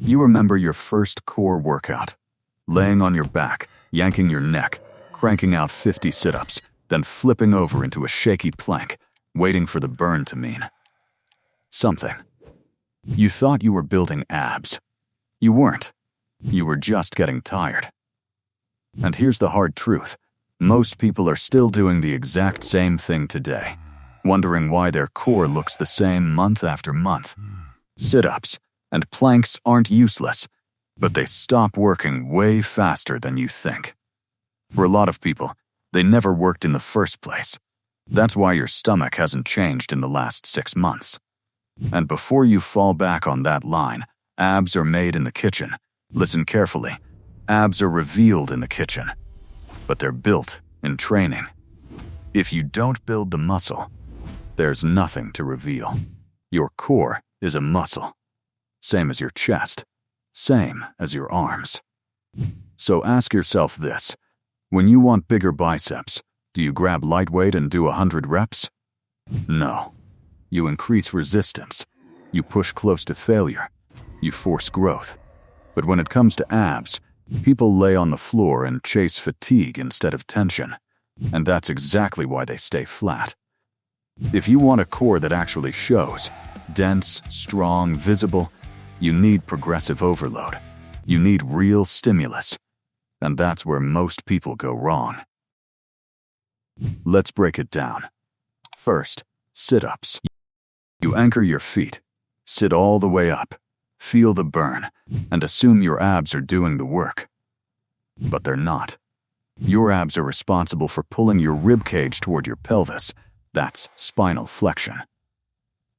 You remember your first core workout, laying on your back, yanking your neck, cranking out 50 sit-ups, then flipping over into a shaky plank, waiting for the burn to mean something. You thought you were building abs. You weren't. You were just getting tired. And here's the hard truth. Most people are still doing the exact same thing today, wondering why their core looks the same month after month. Sit-ups and planks aren't useless, but they stop working way faster than you think. For a lot of people, they never worked in the first place. That's why your stomach hasn't changed in the last 6 months. And before you fall back on that line, abs are made in the kitchen. Listen carefully. Abs are revealed in the kitchen, but they're built in training. If you don't build the muscle, there's nothing to reveal. Your core is a muscle. Same as your chest. Same as your arms. So ask yourself this. When you want bigger biceps, do you grab lightweight and do 100 reps? No. You increase resistance. You push close to failure. You force growth. But when it comes to abs, people lay on the floor and chase fatigue instead of tension. And that's exactly why they stay flat. If you want a core that actually shows, dense, strong, visible, you need progressive overload. You need real stimulus. And that's where most people go wrong. Let's break it down. First, sit-ups. You anchor your feet, sit all the way up, feel the burn, and assume your abs are doing the work. But they're not. Your abs are responsible for pulling your rib cage toward your pelvis. That's spinal flexion.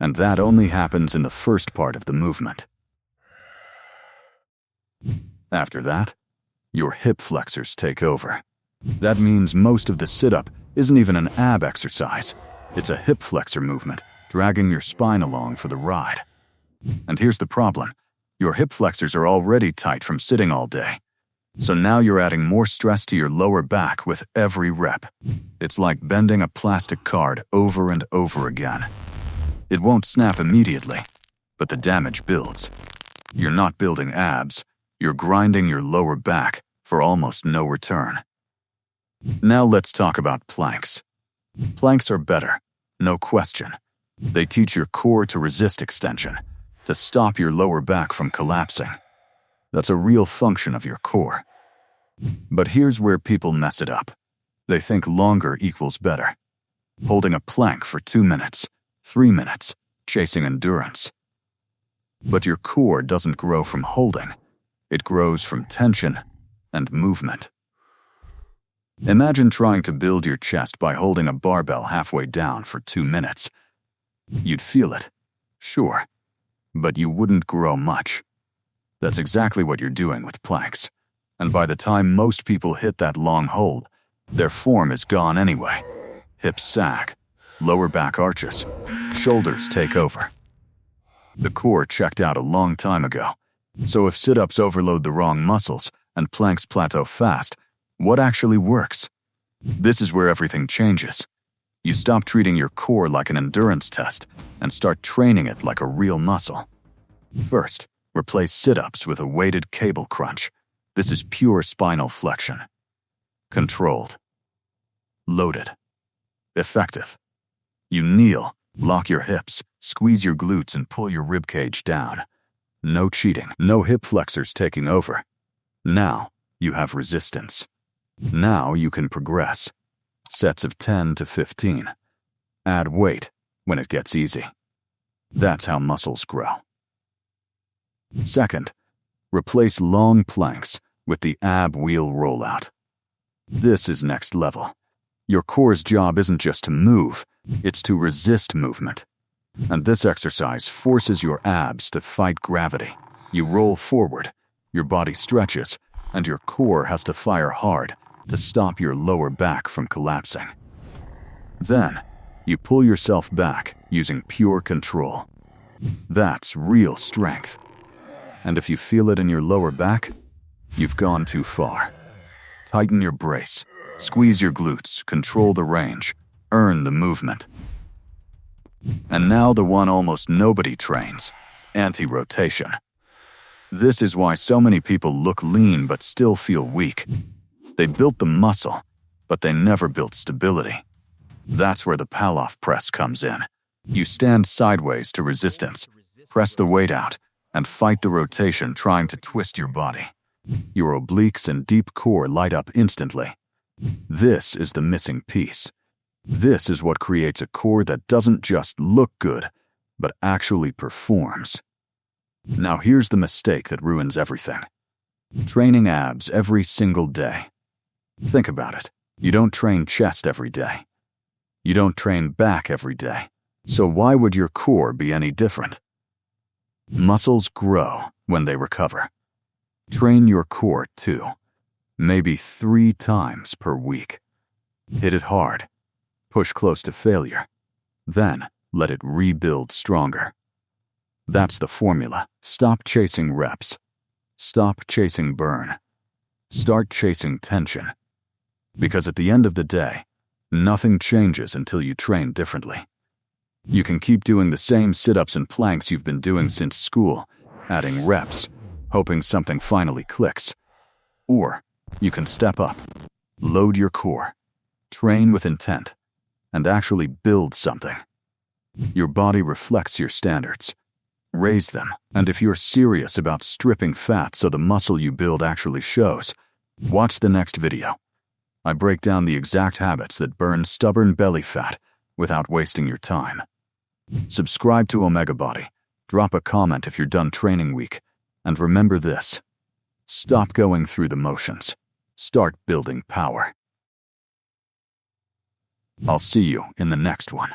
And that only happens in the first part of the movement. After that, your hip flexors take over. That means most of the sit-up isn't even an ab exercise. It's a hip flexor movement, dragging your spine along for the ride. And here's the problem. Your hip flexors are already tight from sitting all day. So now you're adding more stress to your lower back with every rep. It's like bending a plastic card over and over again. It won't snap immediately, but the damage builds. You're not building abs. You're grinding your lower back for almost no return. Now let's talk about planks. Planks are better, no question. They teach your core to resist extension, to stop your lower back from collapsing. That's a real function of your core. But here's where people mess it up. They think longer equals better. Holding a plank for 2 minutes, 3 minutes, chasing endurance. But your core doesn't grow from holding. It grows from tension and movement. Imagine trying to build your chest by holding a barbell halfway down for 2 minutes. You'd feel it, sure, but you wouldn't grow much. That's exactly what you're doing with planks. And by the time most people hit that long hold, their form is gone anyway. Hips sag, lower back arches, shoulders take over. The core checked out a long time ago. So if sit-ups overload the wrong muscles and planks plateau fast, what actually works? This is where everything changes. You stop treating your core like an endurance test and start training it like a real muscle. First, replace sit-ups with a weighted cable crunch. This is pure spinal flexion. Controlled. Loaded. Effective. You kneel, lock your hips, squeeze your glutes and pull your ribcage down. No cheating, no hip flexors taking over. Now you have resistance. Now you can progress. Sets of 10 to 15. Add weight when it gets easy. That's how muscles grow. Second, replace long planks with the ab wheel rollout. This is next level. Your core's job isn't just to move, it's to resist movement. And this exercise forces your abs to fight gravity. You roll forward, your body stretches, and your core has to fire hard to stop your lower back from collapsing. Then, you pull yourself back using pure control. That's real strength. And if you feel it in your lower back, you've gone too far. Tighten your brace, squeeze your glutes, control the range, earn the movement. And now the one almost nobody trains, anti-rotation. This is why so many people look lean but still feel weak. They built the muscle, but they never built stability. That's where the Pallof press comes in. You stand sideways to resistance, press the weight out, and fight the rotation trying to twist your body. Your obliques and deep core light up instantly. This is the missing piece. This is what creates a core that doesn't just look good, but actually performs. Now here's the mistake that ruins everything. Training abs every single day. Think about it. You don't train chest every day. You don't train back every day. So why would your core be any different? Muscles grow when they recover. Train your core 2, maybe 3 times per week. Hit it hard. Push close to failure. Then let it rebuild stronger. That's the formula. Stop chasing reps. Stop chasing burn. Start chasing tension. Because at the end of the day, nothing changes until you train differently. You can keep doing the same sit-ups and planks you've been doing since school, adding reps, hoping something finally clicks. Or you can step up, load your core, train with intent, and actually build something. Your body reflects your standards. Raise them, and if you're serious about stripping fat so the muscle you build actually shows, watch the next video. I break down the exact habits that burn stubborn belly fat without wasting your time. Subscribe to Omega Body, drop a comment if you're done training week, and remember this: stop going through the motions. Start building power. I'll see you in the next one.